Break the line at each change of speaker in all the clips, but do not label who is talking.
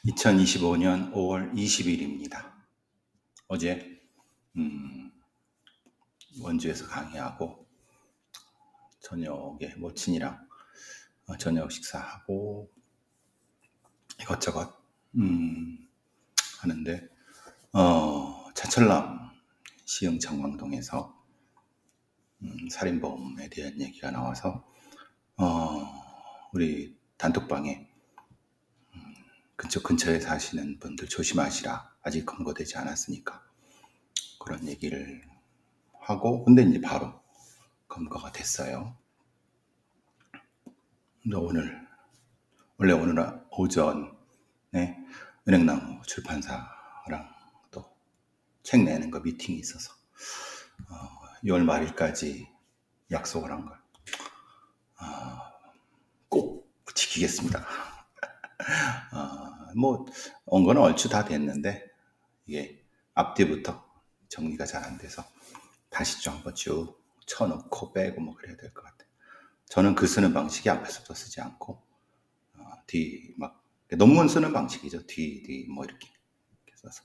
2025년 5월 20일입니다. 어제 원주에서 강의하고 저녁에 모친이랑 저녁 식사하고 이것저것 하는데 차철남 시흥 정왕동에서 살인범에 대한 얘기가 나와서 우리 단톡방에 근처에 사시는 분들 조심하시라. 아직 검거되지 않았으니까 그런 얘기를 하고, 근데 이제 바로 검거가 됐어요. 근데 원래 오늘 오전에 은행나무 출판사랑 또 책 내는 거 미팅이 있어서 6월 말일까지 약속을 한 걸 꼭 지키겠습니다. 온 거는 얼추 다 됐는데 이게 앞뒤부터 정리가 잘 안 돼서 다시 좀 한번 쭉 쳐놓고 빼고 뭐 그래야 될 것 같아요. 저는 글 쓰는 방식이 앞에서부터 쓰지 않고 뒤 막 논문 쓰는 방식이죠. 뒤 뭐 이렇게 써서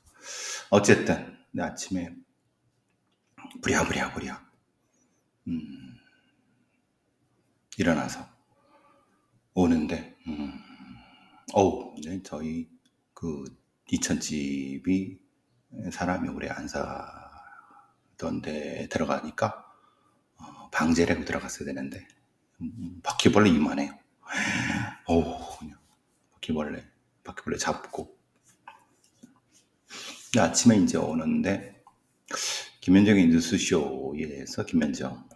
어쨌든 아침에 부랴부랴 일어나서 오는데 저희 그 이천집이 사람이 오래 안 사던 데 들어가니까 방제라고 들어갔어야 되는데 바퀴벌레 이만해요. 그냥 바퀴벌레 잡고 아침에 이제 오는데 김현정의 뉴스쇼에서 김현정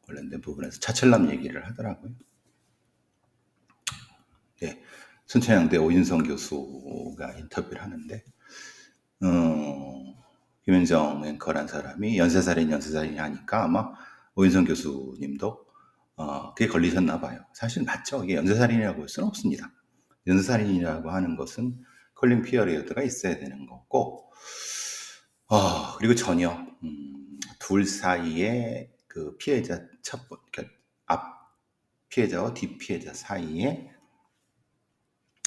관련된 부분에서 차철남 얘기를 하더라고요. 네, 순천향대 오윤성 교수가 인터뷰를 하는데 김현정 앵커란 사람이 연쇄살인 하니까 아마 오윤성 교수님도 그게 걸리셨나 봐요. 사실 맞죠. 이게 연쇄살인이라고 할 수는 없습니다. 연쇄살인이라고 하는 것은 컬링 피어리어드가 있어야 되는 거고, 그리고 전혀 둘 사이에 그 피해자 그러니까 앞 피해자와 뒷 피해자 사이에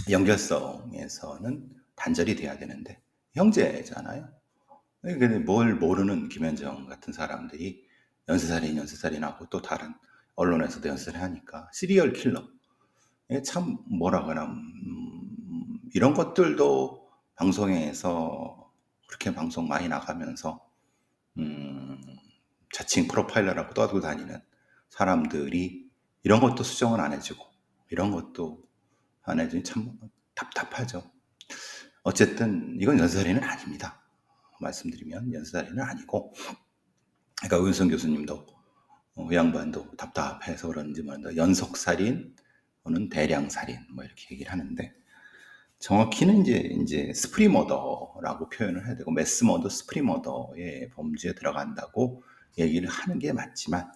연결성에서는 단절이 돼야 되는데 형제잖아요. 근데 뭘 모르는 김현정 같은 사람들이 연쇄살인하고 또 다른 언론에서도 연쇄를 하니까 시리얼 킬러. 이게 참 뭐라 그러나 이런 것들도 방송에서 그렇게 방송 많이 나가면서 자칭 프로파일러라고 떠들고 다니는 사람들이 이런 것도 수정을 안 해주고 이런 것도 안 해주니 참 답답하죠. 어쨌든 이건 연쇄살인은 아닙니다. 말씀드리면 연쇄살인은 아니고, 그러니까 우윤성 교수님도 그 양반도 답답해서 그런지 모른다. 연속살인 또는 대량살인 뭐 이렇게 얘기를 하는데 정확히는 이제 스프리머더라고 표현을 해야 되고 매스머더 스프리머더의 범죄에 들어간다고 얘기를 하는 게 맞지만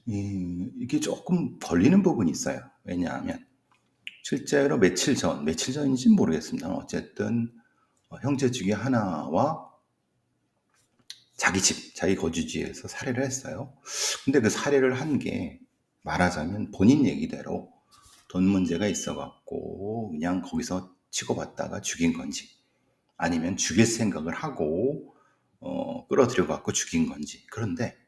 이게 조금 걸리는 부분이 있어요. 왜냐하면 실제로 며칠 전인지는 모르겠습니다. 어쨌든 형제 중에 하나와 자기 거주지에서 살해를 했어요. 근데 그 살해를 한 게 말하자면 본인 얘기대로 돈 문제가 있어갖고 그냥 거기서 치고받다가 죽인 건지 아니면 죽일 생각을 하고 끌어들여갖고 죽인 건지. 그런데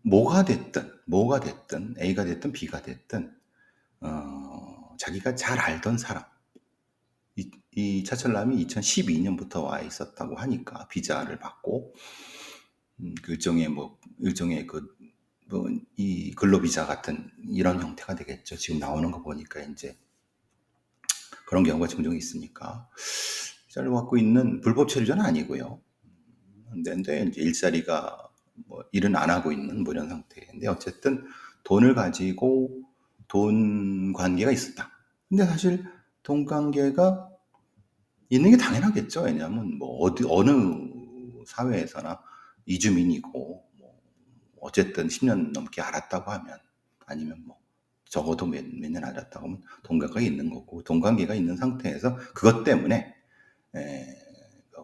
뭐가 됐든 A가 됐든 B가 됐든 자기가 잘 알던 사람, 이 차철남이 2012년부터 와 있었다고 하니까 비자를 받고 일종의 이 근로비자 같은 이런 형태가 되겠죠. 지금 나오는 거 보니까 이제 그런 경우가 종종 있으니까 비자를 갖고 있는 불법 체류자는 아니고요. 근데 이제 일자리가 일은 안 하고 있는 이런 상태인데 어쨌든 돈을 가지고 돈 관계가 있었다. 근데 사실 돈 관계가 있는 게 당연하겠죠. 왜냐하면 어느 사회에서나 이주민이고 어쨌든 10년 넘게 알았다고 하면 아니면 적어도 몇 년 알았다고 하면 돈 관계가 있는 거고 돈 관계가 있는 상태에서 그것 때문에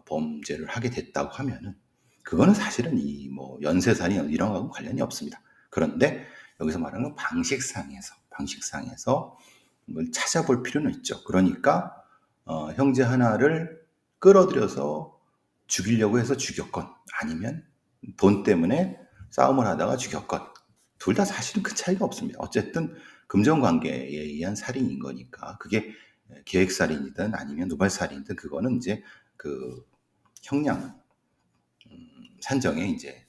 범죄를 하게 됐다고 하면은 그거는 사실은 연쇄살인 이런 거하고 관련이 없습니다. 그런데 여기서 말하는 건 방식상에서 걸 찾아볼 필요는 있죠. 그러니까 형제 하나를 끌어들여서 죽이려고 해서 죽였건 아니면 돈 때문에 싸움을 하다가 죽였건 둘 다 사실은 큰 차이가 없습니다. 어쨌든 금전관계에 의한 살인인 거니까 그게 계획살인이든 아니면 누발살인이든 그거는 이제 그 형량 산정에 이제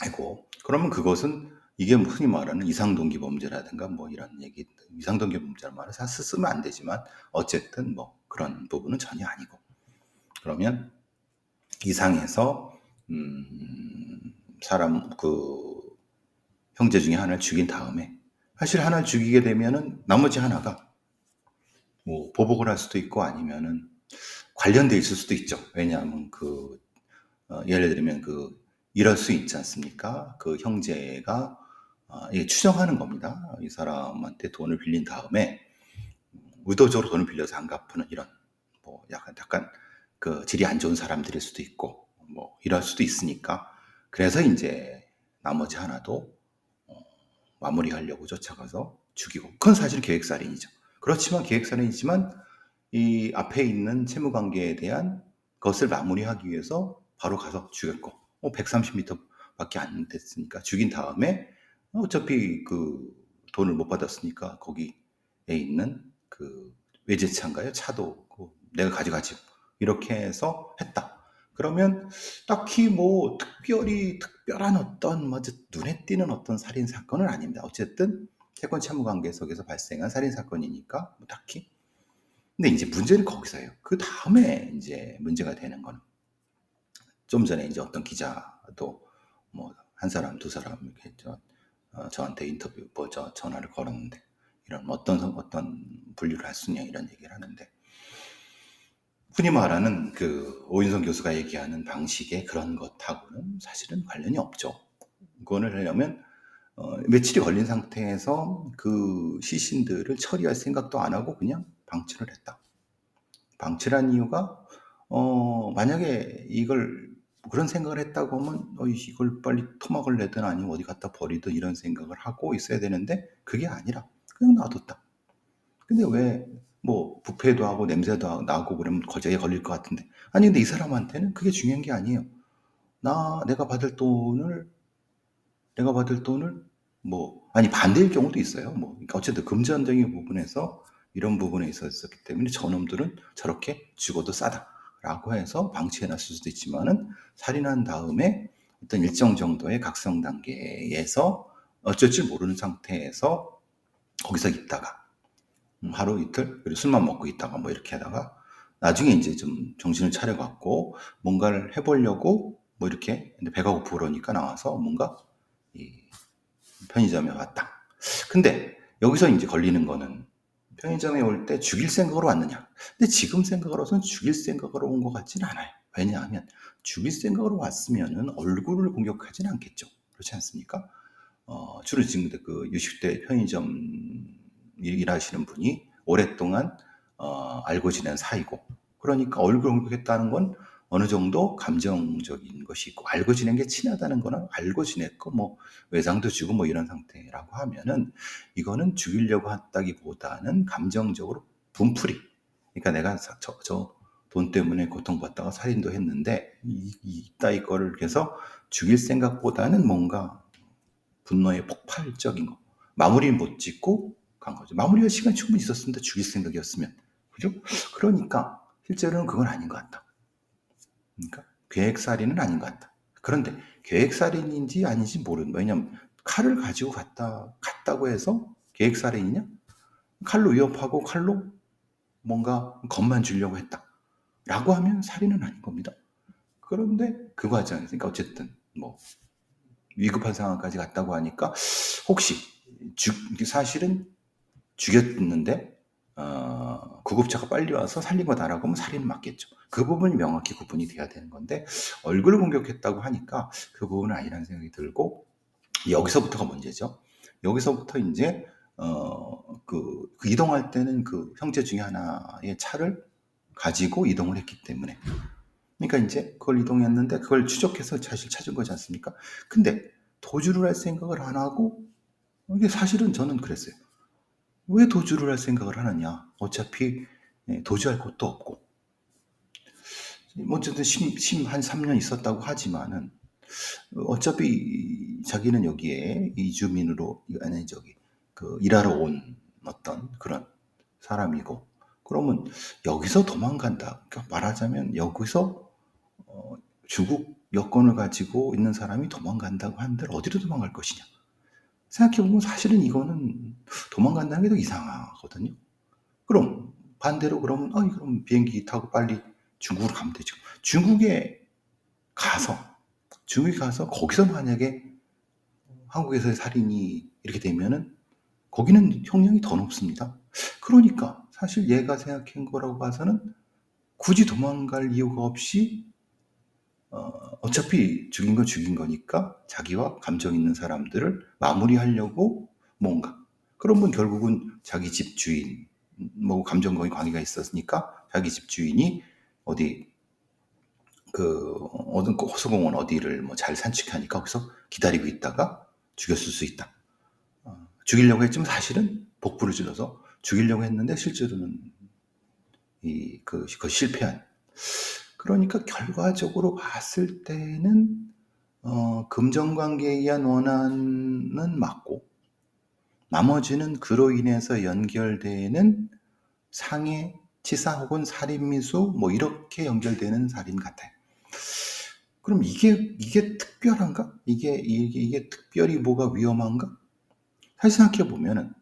하고 그러면 그것은 이게 흔히 말하는 이상동기 범죄라든가 뭐 이런 얘기 이상동기 범죄라는 말을 쓰면 안 되지만 어쨌든 뭐 그런 부분은 전혀 아니고 그러면 이상해서 사람 그 형제 중에 하나를 죽인 다음에 사실 하나를 죽이게 되면은 나머지 하나가 뭐 보복을 할 수도 있고 아니면은 관련돼 있을 수도 있죠. 왜냐하면 예를 들면 이럴 수 있지 않습니까? 그 형제가 예, 추정하는 겁니다. 이 사람한테 돈을 빌린 다음에 의도적으로 돈을 빌려서 안 갚는 이런 뭐 약간 그 질이 안 좋은 사람들일 수도 있고 뭐 이럴 수도 있으니까 그래서 이제 나머지 하나도 마무리하려고 쫓아가서 죽이고 그건 사실 계획살인이죠. 그렇지만 계획살인이지만 이 앞에 있는 채무관계에 대한 것을 마무리하기 위해서 바로 가서 죽였고 130m밖에 안 됐으니까 죽인 다음에 어차피 그 돈을 못 받았으니까 거기에 있는 그 외제차인가요? 차도 내가 가져가지 이렇게 해서 했다. 그러면 딱히 뭐 특별한 어떤 뭐 눈에 띄는 어떤 살인 사건은 아닙니다. 어쨌든 채권 채무 관계 속에서 발생한 살인 사건이니까 뭐 딱히. 근데 이제 문제는 거기서예요. 그 다음에 이제 문제가 되는 거는 좀 전에 이제 어떤 기자도 뭐 한 사람 두 사람 이렇게 저한테 인터뷰 전화를 걸었는데 이런 어떤 분류를 할 수 있냐 이런 얘기를 하는데 흔히 말하는 그 오인성 교수가 얘기하는 방식의 그런 것하고는 사실은 관련이 없죠. 그거를 하려면 며칠이 걸린 상태에서 그 시신들을 처리할 생각도 안 하고 그냥 방치를 했다. 방치란 이유가 만약에 이걸 그런 생각을 했다고 하면 이걸 빨리 토막을 내든 아니면 어디 갖다 버리든 이런 생각을 하고 있어야 되는데 그게 아니라 그냥 놔뒀다. 근데 왜 뭐 부패도 하고 냄새도 나고 그러면 거기에 걸릴 것 같은데 아니 근데 이 사람한테는 그게 중요한 게 아니에요. 내가 받을 돈을 뭐 아니 반대일 경우도 있어요. 뭐 그러니까 어쨌든 금전적인 부분에서 이런 부분에 있었기 때문에 저놈들은 저렇게 죽어도 싸다라고 해서 방치해놨을 수도 있지만은 살인한 다음에 어떤 일정 정도의 각성 단계에서 어쩔 줄 모르는 상태에서 거기서 있다가 하루 이틀 그리고 술만 먹고 있다가 뭐 이렇게 하다가 나중에 이제 좀 정신을 차려갖고 뭔가를 해보려고 뭐 이렇게 배가 고프고 그러니까 나와서 뭔가 이 편의점에 왔다. 근데 여기서 이제 걸리는 거는 편의점에 올 때 죽일 생각으로 왔느냐. 근데 지금 생각으로서는 죽일 생각으로 온 것 같지는 않아요. 왜냐하면 죽일 생각으로 왔으면은 얼굴을 공격하지는 않겠죠. 그렇지 않습니까? 주로 지금 그 60대 편의점 일하시는 분이 오랫동안 알고 지낸 사이고 그러니까 얼굴 공격했다는 건 어느 정도 감정적인 것이 있고 알고 지낸 게 친하다는 거는 알고 지냈고 뭐 외상도 주고 뭐 이런 상태라고 하면은 이거는 죽이려고 했다기보다는 감정적으로 분풀이 그러니까 내가 저 돈 때문에 고통받다가 살인도 했는데 이따위 거를 해서 죽일 생각보다는 뭔가 분노의 폭발적인 거. 마무리는 못 짓고 간 거죠. 마무리할 시간 충분히 있었습니다. 죽일 생각이었으면. 그죠? 그러니까 실제로는 그건 아닌 것 같다. 그러니까 계획살인은 아닌 것 같다. 그런데 계획살인인지 아닌지 모르는. 왜냐면 칼을 가지고 갔다고 해서 계획살인이냐? 칼로 위협하고 칼로 뭔가 겁만 주려고 했다. 라고 하면 살인은 아닌 겁니다. 그런데 그 과정에서, 그러니까 어쨌든 뭐 위급한 상황까지 갔다고 하니까 혹시 사실은 죽였는데 구급차가 빨리 와서 살린 거다라고 하면 살인은 맞겠죠. 그 부분이 명확히 구분이 돼야 되는 건데 얼굴을 공격했다고 하니까 그 부분은 아니라는 생각이 들고 여기서부터가 문제죠. 여기서부터 이제 그 이동할 때는 그 형제 중에 하나의 차를 가지고 이동을 했기 때문에 그러니까 이제 그걸 이동했는데 그걸 추적해서 사실 찾은 거지 않습니까? 근데 도주를 할 생각을 안 하고 이게 사실은 저는 그랬어요. 왜 도주를 할 생각을 하느냐? 어차피 도주할 곳도 없고. 뭐 어쨌든 한 3년 있었다고 하지만은 어차피 자기는 여기에 이주민으로 아니 그 일하러 온 어떤 그런 사람이고, 그러면 여기서 도망간다. 그러니까 말하자면 여기서 중국 여권을 가지고 있는 사람이 도망간다고 한들 어디로 도망갈 것이냐? 생각해보면 사실은 이거는 도망간다는 게 더 이상하거든요. 그럼 반대로 그러면 그럼 비행기 타고 빨리 중국으로 가면 되죠. 가서 중국에 가서 거기서 만약에 한국에서의 살인이 이렇게 되면은 거기는 형량이 더 높습니다. 그러니까 사실 얘가 생각한 거라고 봐서는 굳이 도망갈 이유가 없이 어차피 죽인 건 죽인 거니까 자기와 감정 있는 사람들을 마무리하려고 뭔가. 그러면 결국은 자기 집 주인, 뭐 감정적인 관계가 있었으니까 자기 집 주인이 어디 어떤 호수공원 어디를 뭐 잘 산책하니까 거기서 기다리고 있다가 죽였을 수 있다. 죽이려고 했지만 사실은 복부를 찔러서 죽이려고 했는데 실제로는 그 실패한. 그러니까 결과적으로 봤을 때는 금전관계에 의한 원한은 맞고, 나머지는 그로 인해서 연결되는 상해, 치사 혹은 살인미수 뭐 이렇게 연결되는 살인 같아요. 그럼 이게 특별한가? 이게 특별히 뭐가 위험한가? 사실 생각해 보면은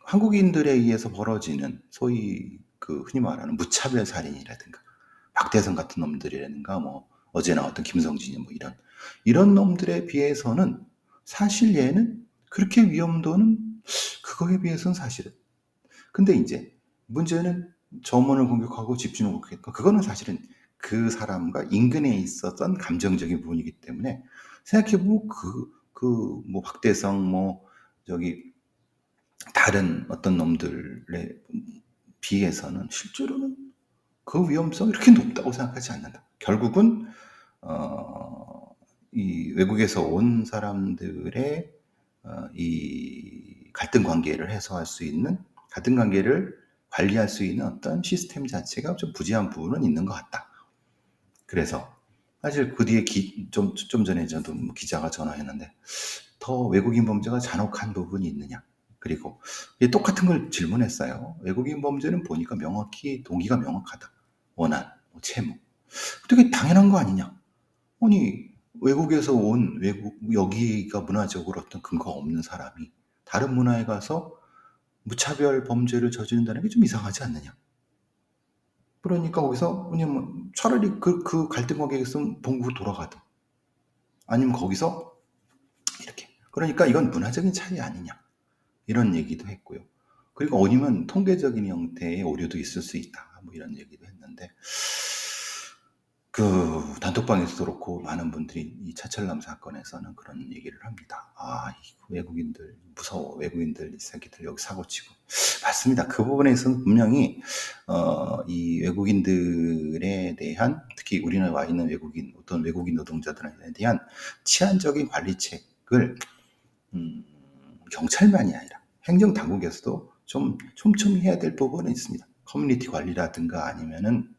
한국인들에 의해서 벌어지는 소위 그 흔히 말하는 무차별 살인이라든가 박대성 같은 놈들이라든가 뭐 어제 나왔던 김성진이 뭐 이런 놈들에 비해서는 사실 얘는 그렇게 위험도는 그거에 비해서는 사실은. 근데 이제 문제는 점원을 공격하고 집주인을 공격했고, 그거는 사실은 그 사람과 인근에 있었던 감정적인 부분이기 때문에 생각해보면 뭐 박대성 뭐 저기 다른 어떤 놈들에 비해서는 실제로는 그 위험성이 이렇게 높다고 생각하지 않는다. 결국은 이 외국에서 온 사람들의 이 갈등 관계를 해소할 수 있는, 갈등 관계를 관리할 수 있는 어떤 시스템 자체가 좀 부재한 부분은 있는 것 같다. 그래서 사실 그 뒤에 좀 전에 저도 기자가 전화했는데 더 외국인 범죄가 잔혹한 부분이 있느냐. 그리고 똑같은 걸 질문했어요. 외국인 범죄는 보니까 명확히 동기가 명확하다. 원한, 채무. 되게 당연한 거 아니냐. 아니 외국에서 온 여기가 문화적으로 어떤 근거가 없는 사람이 다른 문화에 가서 무차별 범죄를 저지른다는 게 좀 이상하지 않느냐. 그러니까 거기서 왜냐면 차라리 그 갈등 관계에 있으면 본국으로 돌아가든 아니면 거기서 이렇게. 그러니까 이건 문화적인 차이 아니냐. 이런 얘기도 했고요. 그리고 아니면 통계적인 형태의 오류도 있을 수 있다. 뭐 이런 얘기도 했는데, 그 단톡방에서도 그렇고 많은 분들이 이 차철남 사건에서는 그런 얘기를 합니다. 이 외국인들 무서워. 외국인들 이 새끼들 여기 사고치고. 맞습니다. 그 부분에서는 분명히 이 외국인들에 대한, 특히 우리나라에 와 있는 어떤 외국인 노동자들에 대한 치안적인 관리책을 경찰만이 아니라 행정당국에서도 좀 촘촘히 해야 될 부분은 있습니다. 커뮤니티 관리라든가 아니면은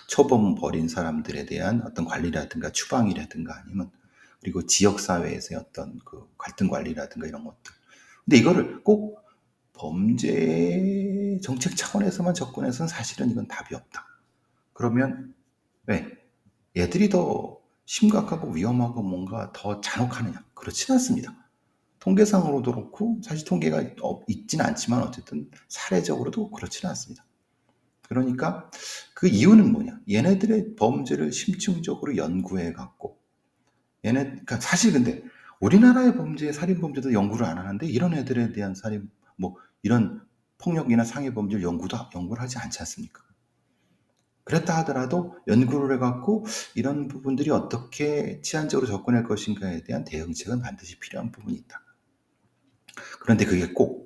초범 벌인 사람들에 대한 어떤 관리라든가 추방이라든가 아니면 그리고 지역사회에서의 어떤 그 갈등 관리라든가 이런 것들. 근데 이거를 꼭 범죄 정책 차원에서만 접근해서는 사실은 이건 답이 없다. 그러면 왜? 얘들이 더 심각하고 위험하고 뭔가 더 잔혹하느냐? 그렇진 않습니다. 통계상으로도 그렇고 사실 통계가 있지는 않지만 어쨌든 사례적으로도 그렇지는 않습니다. 그러니까 그 이유는 뭐냐? 얘네들의 범죄를 심층적으로 연구해 갖고 그러니까 사실 근데 우리나라의 살인 범죄도 연구를 안 하는데 이런 애들에 대한 뭐 이런 폭력이나 상해 범죄를 연구를 하지 않지 않습니까? 그랬다 하더라도 연구를 해갖고 이런 부분들이 어떻게 치안적으로 접근할 것인가에 대한 대응책은 반드시 필요한 부분이 있다. 그런데 그게 꼭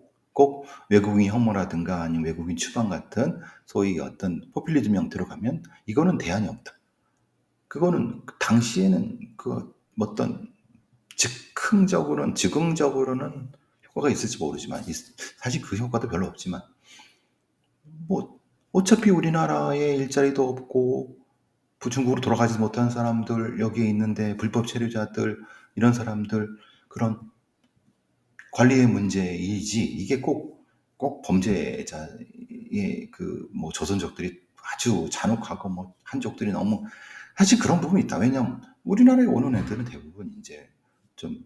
외국인 혐오라든가 아니면 외국인 추방 같은 소위 어떤 포퓰리즘 형태로 가면 이거는 대안이 없다. 그거는 당시에는 그 어떤 즉흥적으로는 효과가 있을지 모르지만 사실 그 효과도 별로 없지만 뭐 어차피 우리나라에 일자리도 없고 중국으로 돌아가지 못한 사람들 여기에 있는데 불법 체류자들 이런 사람들 그런 관리의 문제이지 이게 꼭 범죄자의 그 뭐 조선족들이 아주 잔혹하고 뭐 한족들이 너무 사실 그런 부분이 있다. 왜냐면 우리나라에 오는 애들은 대부분 이제 좀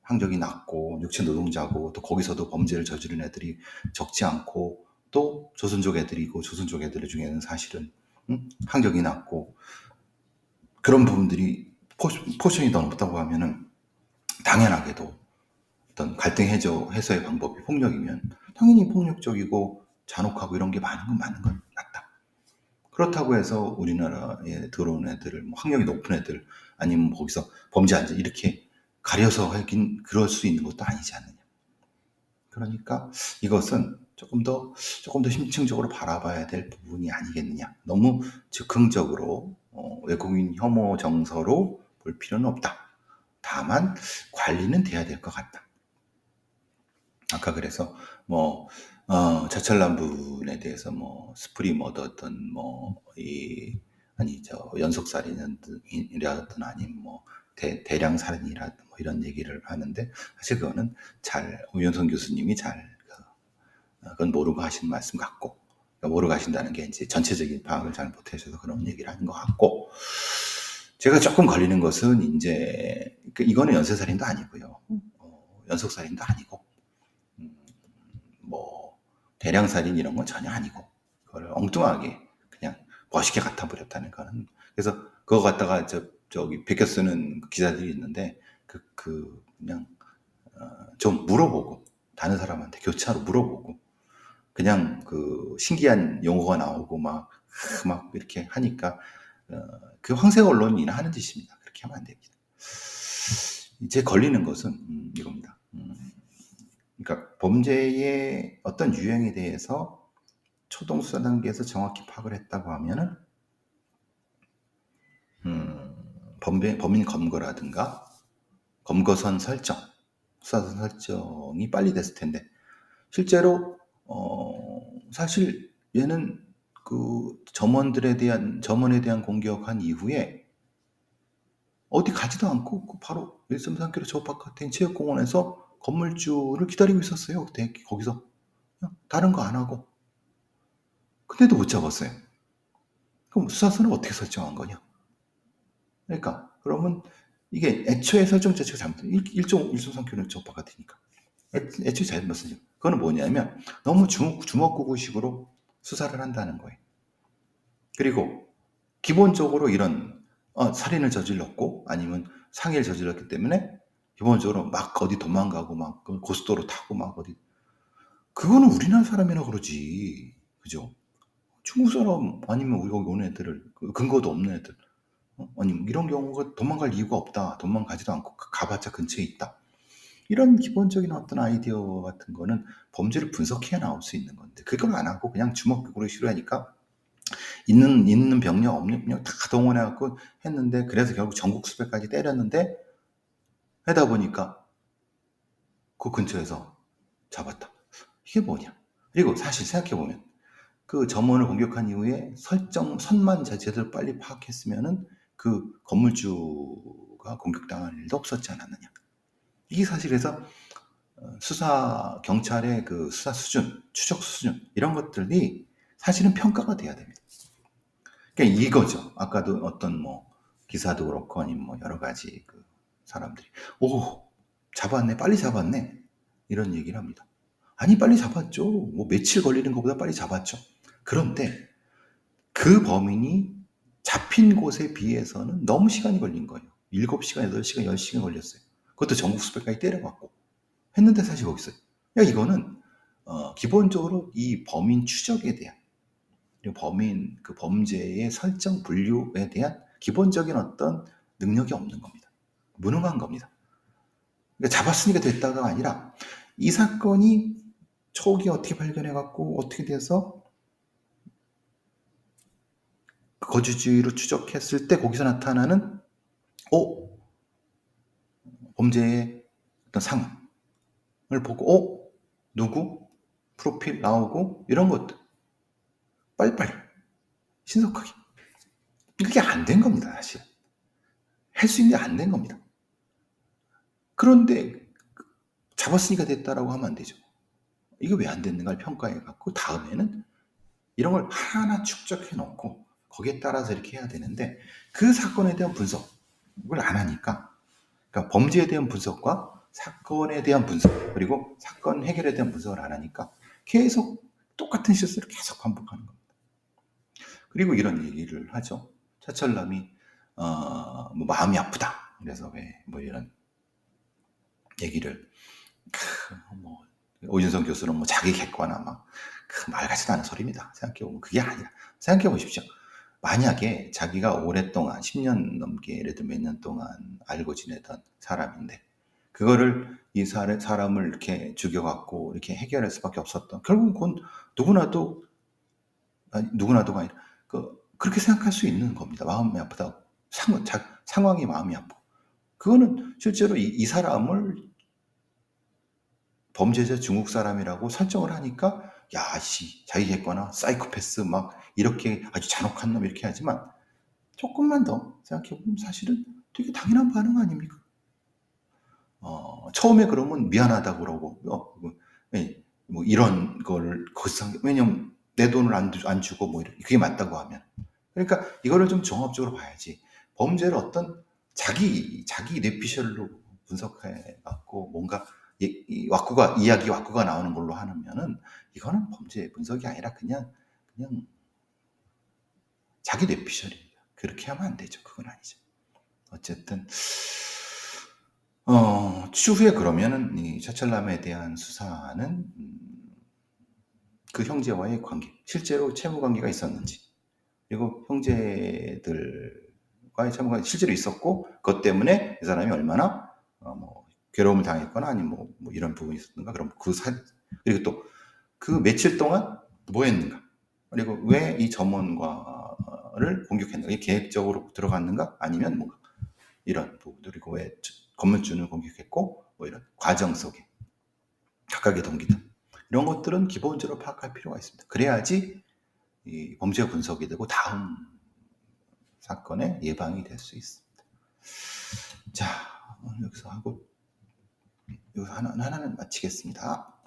학력이 낮고 육체 노동자고 또 거기서도 범죄를 저지른 애들이 적지 않고 또 조선족 애들이고 조선족 애들 중에는 사실은 학력이 낮고 그런 부분들이 포션이 더 높다고 하면은 당연하게도 어떤 갈등 해소의 방법이 폭력이면 당연히 폭력적이고 잔혹하고 이런 게 많은 건 맞다. 그렇다고 해서 우리나라에 들어온 애들을 뭐 학력이 높은 애들 아니면 거기서 범죄한자 이렇게 가려서 하긴 그럴 수 있는 것도 아니지 않느냐. 그러니까 이것은 조금 더 심층적으로 바라봐야 될 부분이 아니겠느냐. 너무 즉흥적으로 외국인 혐오 정서로 볼 필요는 없다. 다만 관리는 돼야 될 것 같다. 아까 그래서 뭐 자철남분에 대해서 뭐 스프리 머더든 뭐이 아니 저 연속살인이라든 아니면 뭐 대량 살인이라든 뭐 이런 얘기를 하는데 사실 그거는 잘 우연성 교수님이 잘 그건 모르고 하신 말씀 같고 그러니까 모르고 하신다는 게 이제 전체적인 파악을 잘 못하셔서 그런 얘기를 하는 것 같고 제가 조금 걸리는 것은 이제 이거는 연쇄살인도 아니고요 연속살인도 아니고 뭐 대량살인 이런 건 전혀 아니고 그걸 엉뚱하게 그냥 멋있게 갖다 버렸다는 거는 그래서 그거 갖다가 저기 베껴 쓰는 기자들이 있는데 그냥 좀 물어보고 다른 사람한테 교차로 물어보고 그냥 그 신기한 용어가 나오고 막 이렇게 하니까 그 황색 언론이나 하는 짓입니다. 그렇게 하면 안 됩니다. 이제 걸리는 것은 이겁니다. 그러니까 범죄의 어떤 유형에 대해서 초동 수사 단계에서 정확히 파악을 했다고 하면은 범인 검거라든가 검거선 설정, 수사선 설정이 빨리 됐을 텐데 실제로 사실 얘는 그 점원에 대한 공격한 이후에 어디 가지도 않고 바로 1.3km 저 바깥에 체육공원에서 건물주를 기다리고 있었어요. 그때 거기서 다른 거 안 하고 근데도 못 잡았어요. 그럼 수사선을 어떻게 설정한 거냐? 그러니까 그러면 이게 애초에 설정 자체가 잘못된 1.3km 저 바깥이니까 애초에 잘못했어요. 그거는 뭐냐면 너무 주먹구구식으로 수사를 한다는 거예요. 그리고 기본적으로 이런 살인을 저질렀고 아니면 상해를 저질렀기 때문에 기본적으로 막 어디 도망가고 막 고속도로 타고 막 어디 그거는 우리나라 사람이나 그러지 그죠? 중국 사람 아니면 여기 오는 애들을 근거도 없는 애들 아니면 이런 경우가 도망갈 이유가 없다 도망가지도 않고 가봤자 근처에 있다 이런 기본적인 어떤 아이디어 같은 거는 범죄를 분석해야 나올 수 있는 건데 그걸 안 하고 그냥 주먹으로 싫어하니까 있는 병력 없는 병력 다 동원해갖고 했는데 그래서 결국 전국 수배까지 때렸는데 하다 보니까 그 근처에서 잡았다. 이게 뭐냐? 그리고 사실 생각해보면 그 점원을 공격한 이후에 선만 제대로 빨리 파악했으면은 그 건물주가 공격당할 일도 없었지 않았느냐. 이게 사실에서 경찰의 그 수사 수준, 추적 수준 이런 것들이 사실은 평가가 돼야 됩니다. 그러니까 이거죠. 아까도 어떤 뭐 기사도 그렇고 아니면 뭐 여러 가지 그 사람들이 잡았네, 빨리 잡았네 이런 얘기를 합니다. 아니 빨리 잡았죠. 뭐 며칠 걸리는 것보다 빨리 잡았죠. 그런데 그 범인이 잡힌 곳에 비해서는 너무 시간이 걸린 거예요. 7시간, 8시간, 10시간 걸렸어요. 그것도 전국 수배까지 때려갖고 했는데 사실 거기 있어요. 야 이거는 기본적으로 이 범인 추적에 대한 범인 그 범죄의 설정 분류에 대한 기본적인 어떤 능력이 없는 겁니다. 무능한 겁니다. 그러니까 잡았으니까 됐다가 아니라 이 사건이 초기에 어떻게 발견해갖고 어떻게 돼서 거주지로 추적했을 때 거기서 나타나는 범죄의 어떤 상황을 보고 누구? 프로필 나오고 이런 것들 빨리빨리 신속하게. 그게 안 된 겁니다. 사실 할 수 있는 게 안 된 겁니다. 그런데 잡았으니까 됐다라고 하면 안 되죠. 이거 왜 안 됐는가를 평가해 갖고 다음에는 이런 걸 하나하나 축적해 놓고 거기에 따라서 이렇게 해야 되는데, 그 사건에 대한 분석을 안 하니까, 그러니까 범죄에 대한 분석과 사건에 대한 분석, 그리고 사건 해결에 대한 분석을 안 하니까 계속 똑같은 실수를 계속 반복하는 겁니다. 그리고 이런 얘기를 하죠. 차철남이 뭐 마음이 아프다. 그래서 왜 뭐 이런 얘기를 뭐 오윤성 교수는 뭐 자기 객관화 막 말 같지도 않은 소리입니다. 생각해보면 그게 아니라, 생각해보십시오. 만약에 자기가 오랫동안 10년 넘게 예를 들어 몇 년 동안 알고 지내던 사람인데 그거를 이 사람을 이렇게 죽여갖고 이렇게 해결할 수밖에 없었던, 결국은 그건 누구나도, 아니, 누구나도가 아니라 그렇게 생각할 수 있는 겁니다. 마음이 아프다. 상황이 마음이 아프고. 그거는 실제로 이 사람을 범죄자 중국 사람이라고 설정을 하니까, 야, 자기 객관화, 사이코패스, 막, 이렇게 아주 잔혹한 놈, 이렇게 하지만, 조금만 더 생각해보면 사실은 되게 당연한 반응 아닙니까? 처음에 그러면 미안하다고 그러고, 뭐 이런 걸, 왜냐면 내 돈을 안 주고, 뭐, 그게 맞다고 하면. 그러니까 이거를 좀 종합적으로 봐야지. 범죄를 어떤 자기 뇌피셜로 분석해 갖고 뭔가 이야기 왁구가 나오는 걸로 하면은 이거는 범죄 분석이 아니라 그냥 자기 뇌피셜입니다. 그렇게 하면 안 되죠. 그건 아니죠. 어쨌든 추후에 그러면은 이 차철남에 대한 수사는 그 형제와의 관계, 실제로 채무 관계가 있었는지, 그리고 형제들과의 채무 관계 실제로 있었고 그것 때문에 이 사람이 얼마나 뭐 괴로움을 당했거나 아니면 뭐 이런 부분이 있었는가, 그럼 그리고 또 그 며칠 동안 뭐 했는가, 그리고 왜 이 점원과를 공격했는가, 이게 계획적으로 들어갔는가, 아니면 뭐 이런 부분들, 그리고 왜 건물주를 공격했고, 뭐 이런 과정 속에 각각의 동기들, 이런 것들은 기본적으로 파악할 필요가 있습니다. 그래야지 이 범죄 분석이 되고 다음 사건의 예방이 될 수 있습니다. 자, 오늘 여기서 하고 하나는 마치겠습니다.